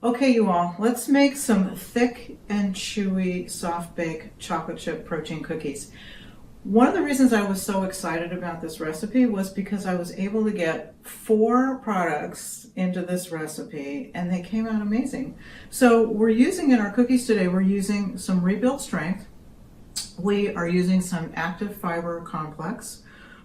Okay, you all, let's make some thick and chewy soft bake chocolate chip protein cookies. One of the reasons I was so excited about this recipe was because I was able to get 4 products into this recipe and they came out amazing. So we're using in our cookies today, we're using some Rebuild Strength. We are using some active fiber complex.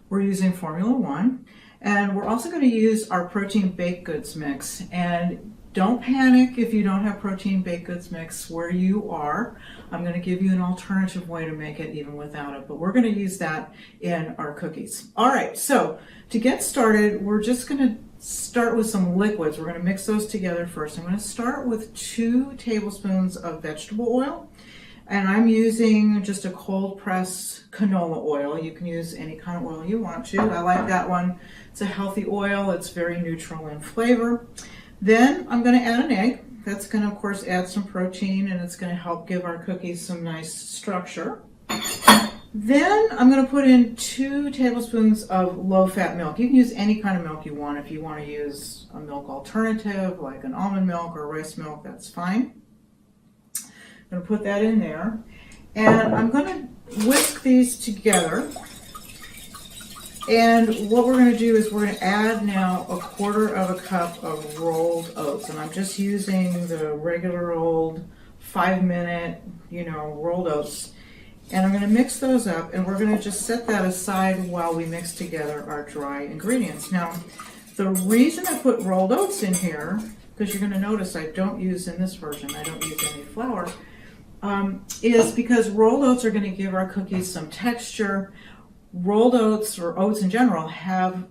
We're using Formula 1. And we're also going to use our protein baked goods mix. And don't panic if you don't have protein baked goods mix where you are. I'm going to give you an alternative way to make it even without it, but we're going to use that in our cookies. All right, so to get started, we're just going to start with some liquids. We're going to mix those together first. I'm going to start with 2 tablespoons of vegetable oil, and I'm using just a cold pressed canola oil. You can use any kind of oil you want to. I like that one. It's a healthy oil. It's very neutral in flavor. Then I'm going to add an egg. That's going to, of course, add some protein, and it's going to help give our cookies some nice structure. Then I'm going to put in 2 tablespoons of low-fat milk. You can use any kind of milk you want. If you want to use a milk alternative, like an almond milk or rice milk, that's fine. I'm going to put that in there. And I'm going to whisk these together. And what we're going to do is we're going to add now 1/4 of a cup of rolled oats. And I'm just using the regular old 5-minute, rolled oats. And I'm going to mix those up, and we're going to just set that aside while we mix together our dry ingredients. Now, the reason I put rolled oats in here, because you're going to notice I don't use in this version, I don't use any flour, is because rolled oats are going to give our cookies some texture. Rolled oats, or oats in general, have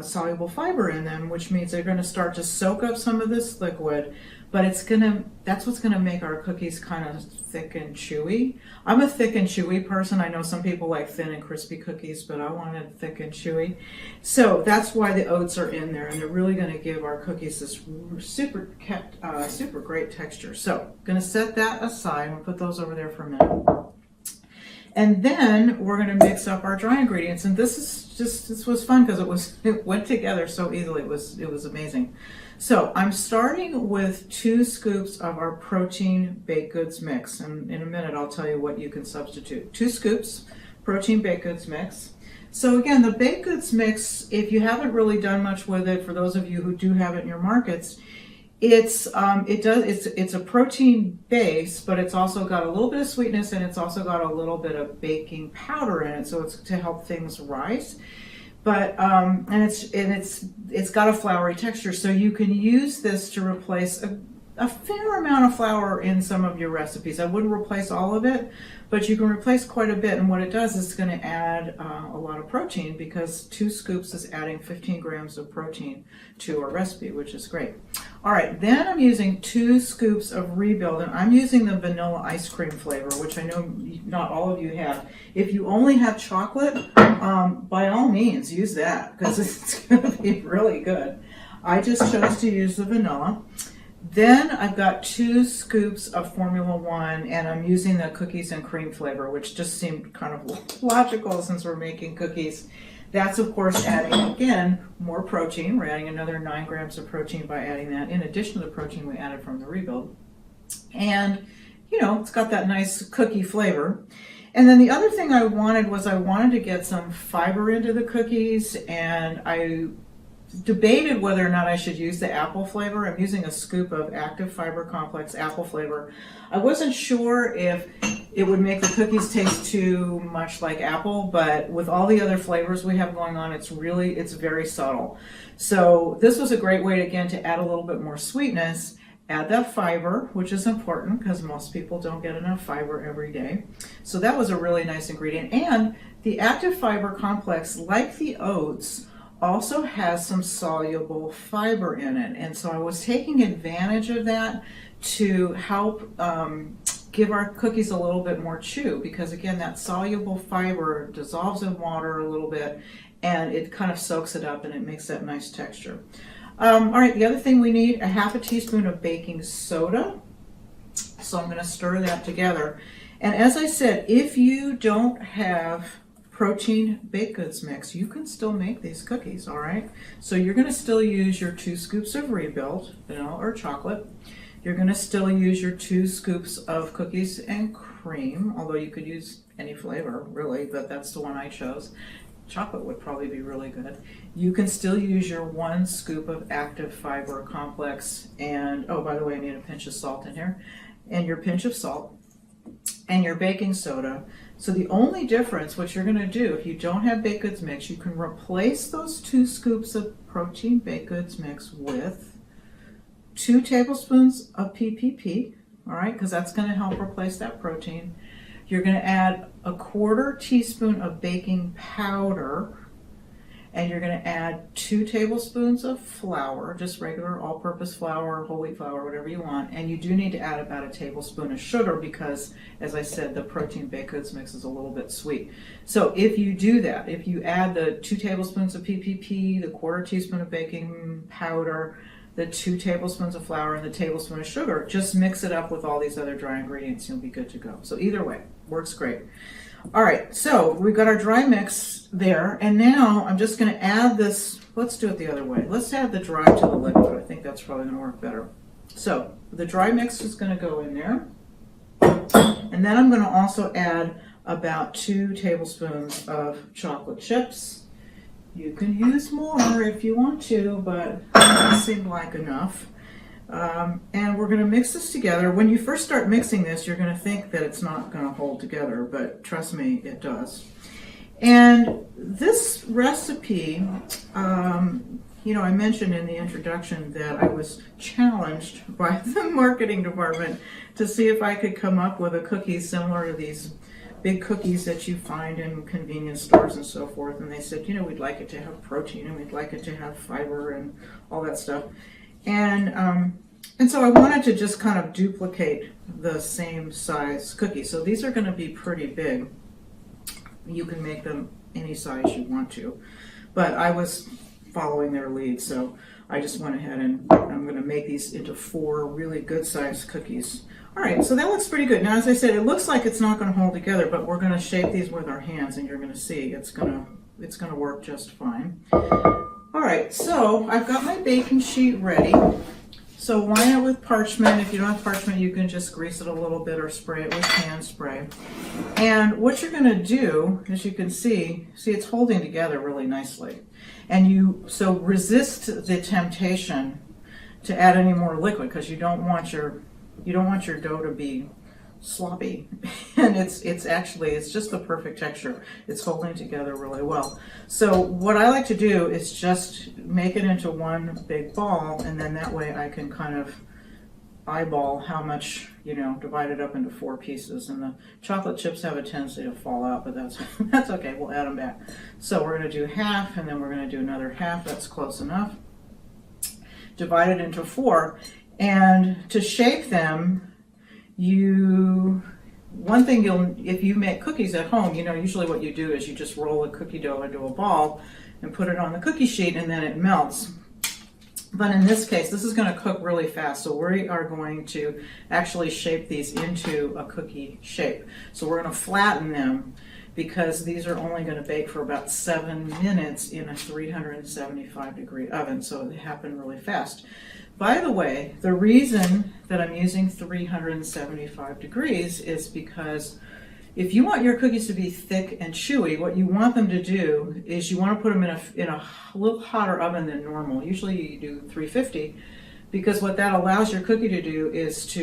soluble fiber in them, which means they're going to start to soak up some of this liquid, but that's what's going to make our cookies kind of thick and chewy. I'm a thick and chewy person. I know some people like thin and crispy cookies, but I want it thick and chewy. So that's why the oats are in there, and they're really going to give our cookies this super great texture. So I'm going to set that aside. I'm going to put those over there for a minute. And then we're going to mix up our dry ingredients. And this was fun because it went together so easily. It was amazing. So I'm starting with 2 scoops of our protein baked goods mix. And in a minute, I'll tell you what you can substitute. 2 scoops protein baked goods mix. So again, the baked goods mix, if you haven't really done much with it, for those of you who do have it in your markets, it's a protein base, but it's also got a little bit of sweetness, and it's also got a little bit of baking powder in it, so it's to help things rise. But and it's got a floury texture, so you can use this to replace a fair amount of flour in some of your recipes. I wouldn't replace all of it, but you can replace quite a bit. And what it does is it's going to add a lot of protein, because 2 scoops is adding 15 grams of protein to our recipe, which is great. All right, then I'm using 2 scoops of Rebuild, and I'm using the vanilla ice cream flavor, which I know not all of you have. If you only have chocolate, by all means use that, because it's going to be really good. I just chose to use the vanilla. Then I've got 2 scoops of Formula 1, and I'm using the cookies and cream flavor, which just seemed kind of logical since we're making cookies. That's, of course, adding, again, more protein. We're adding another 9 grams of protein by adding that, in addition to the protein we added from the Rebuild. And, it's got that nice cookie flavor. And then the other thing I wanted to get some fiber into the cookies, and I debated whether or not I should use the apple flavor. I'm using a scoop of active fiber complex apple flavor. I wasn't sure if it would make the cookies taste too much like apple, but with all the other flavors we have going on, it's very subtle. So this was a great way, again, to add a little bit more sweetness. Add that fiber, which is important because most people don't get enough fiber every day. So that was a really nice ingredient. And the active fiber complex, like the oats, also has some soluble fiber in it. And so I was taking advantage of that to help give our cookies a little bit more chew, because again, that soluble fiber dissolves in water a little bit, and it kind of soaks it up, and it makes that nice texture. All right, the other thing we need, 1/2 teaspoon of baking soda. So I'm going to stir that together. And as I said, if you don't have protein baked goods mix, you can still make these cookies, all right? So you're going to still use your 2 scoops of Rebuild, vanilla or chocolate. You're going to still use your 2 scoops of cookies and cream, although you could use any flavor, really, but that's the one I chose. Chocolate would probably be really good. You can still use your 1 scoop of active fiber complex, and oh, by the way, I need a pinch of salt in here, and your pinch of salt, and your baking soda. So the only difference, what you're going to do, if you don't have baked goods mix, you can replace those 2 scoops of protein baked goods mix with 2 tablespoons of PPP, all right, because that's going to help replace that protein. You're going to add a 1/4 teaspoon of baking powder, and you're going to add 2 tablespoons of flour, just regular all-purpose flour, whole wheat flour, whatever you want. And you do need to add about a tablespoon of sugar because, as I said, the protein baked goods mix is a little bit sweet. So if you do that, if you add the 2 tablespoons of PPP, the 1/4 teaspoon of baking powder, the 2 tablespoons of flour, and the tablespoon of sugar, just mix it up with all these other dry ingredients, you'll be good to go. So either way, works great. All right, so we've got our dry mix there, and now I'm just going to add this. Let's do it the other way. Let's add the dry to the liquid. I think that's probably going to work better. So the dry mix is going to go in there, and then I'm going to also add about 2 tablespoons of chocolate chips. You can use more if you want to, but it seemed like enough. And we're going to mix this together. When you first start mixing this, you're going to think that it's not going to hold together, but trust me, it does. And this recipe, you know, I mentioned in the introduction that I was challenged by the marketing department to see if I could come up with a cookie similar to these big cookies that you find in convenience stores and so forth. And they said, you know, we'd like it to have protein and we'd like it to have fiber and all that stuff. And so I wanted to just kind of duplicate the same size cookie. So these are going to be pretty big. You can make them any size you want to, but I was following their lead, so I just went ahead and I'm going to make these into 4 really good sized cookies. All right, so that looks pretty good. Now, as I said, it looks like it's not going to hold together, but we're going to shape these with our hands, and you're going to see it's going to work just fine. All right, so I've got my baking sheet ready. So line it with parchment. If you don't have parchment, you can just grease it a little bit or spray it with hand spray. And what you're going to do, as you can see it's holding together really nicely. And so resist the temptation to add any more liquid because you don't want your dough to be sloppy. And it's just the perfect texture. It's holding together really well. So what I like to do is just make it into one big ball, and then that way I can kind of eyeball how much, divide it up into 4 pieces. And the chocolate chips have a tendency to fall out, but that's okay. We'll add them back. So we're going to do half, and then we're going to do another half. That's close enough. Divide it into 4. And to shape them, one thing if you make cookies at home, usually what you do is you just roll a cookie dough into a ball and put it on the cookie sheet, and then it melts. But in this case, this is going to cook really fast, so we are going to actually shape these into a cookie shape. So we're going to flatten them because these are only going to bake for about 7 minutes in a 375-degree oven, so they happen really fast. By the way, the reason that I'm using 375 degrees is because if you want your cookies to be thick and chewy, what you want them to do is you want to put them in a little hotter oven than normal. Usually you do 350, because what that allows your cookie to do is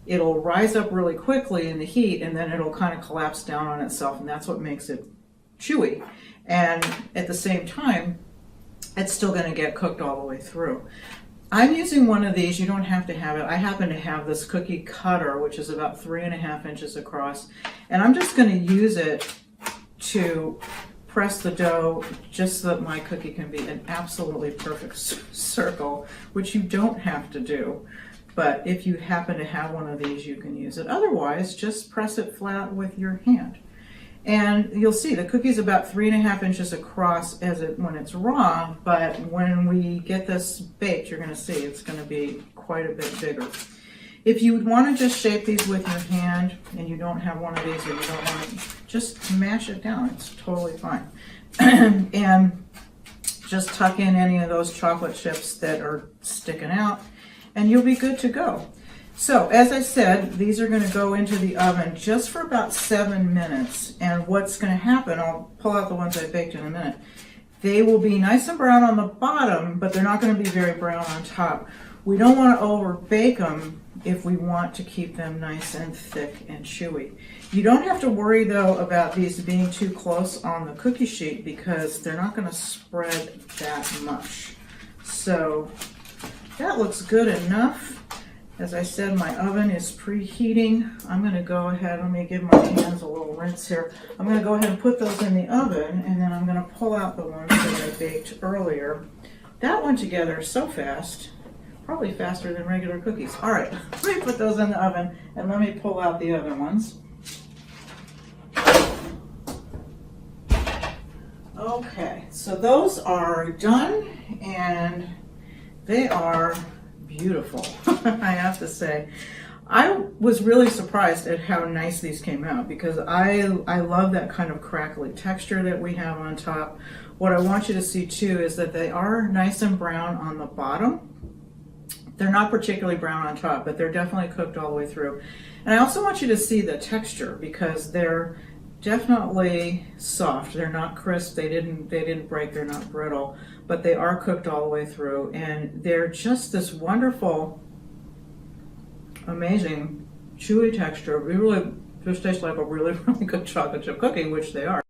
it'll rise up really quickly in the heat, and then it'll kind of collapse down on itself, and that's what makes it chewy. And at the same time, it's still going to get cooked all the way through. I'm using one of these. You don't have to have it. I happen to have this cookie cutter, which is about 3.5 inches across, and I'm just going to use it to press the dough just so that my cookie can be an absolutely perfect circle, which you don't have to do. But if you happen to have one of these, you can use it. Otherwise, just press it flat with your hand. And you'll see the cookie's about 3.5 inches across when it's raw, but when we get this baked, you're going to see it's going to be quite a bit bigger. If you want to just shape these with your hand and you don't have one of these, or you don't want to, just mash it down. It's totally fine. And just tuck in any of those chocolate chips that are sticking out, and you'll be good to go. So as I said, these are going to go into the oven just for about 7 minutes. And what's going to happen, I'll pull out the ones I baked in a minute. They will be nice and brown on the bottom, but they're not going to be very brown on top. We don't want to over bake them if we want to keep them nice and thick and chewy. You don't have to worry though about these being too close on the cookie sheet because they're not going to spread that much. So that looks good enough. As I said, my oven is preheating. I'm going to go ahead, let me give my hands a little rinse here. I'm going to go ahead and put those in the oven, and then I'm going to pull out the ones that I baked earlier. That went together so fast, probably faster than regular cookies. All right, let me put those in the oven, and let me pull out the other ones. Okay, so those are done, and they are beautiful, I have to say. I was really surprised at how nice these came out because I love that kind of crackly texture that we have on top. What I want you to see too is that they are nice and brown on the bottom. They're not particularly brown on top, but they're definitely cooked all the way through. And I also want you to see the texture because they're definitely soft. They're not crisp. They didn't break. They're not brittle, but they are cooked all the way through, and they're just this wonderful, amazing, chewy texture. It really just tastes like a really, really good chocolate chip cookie, which they are.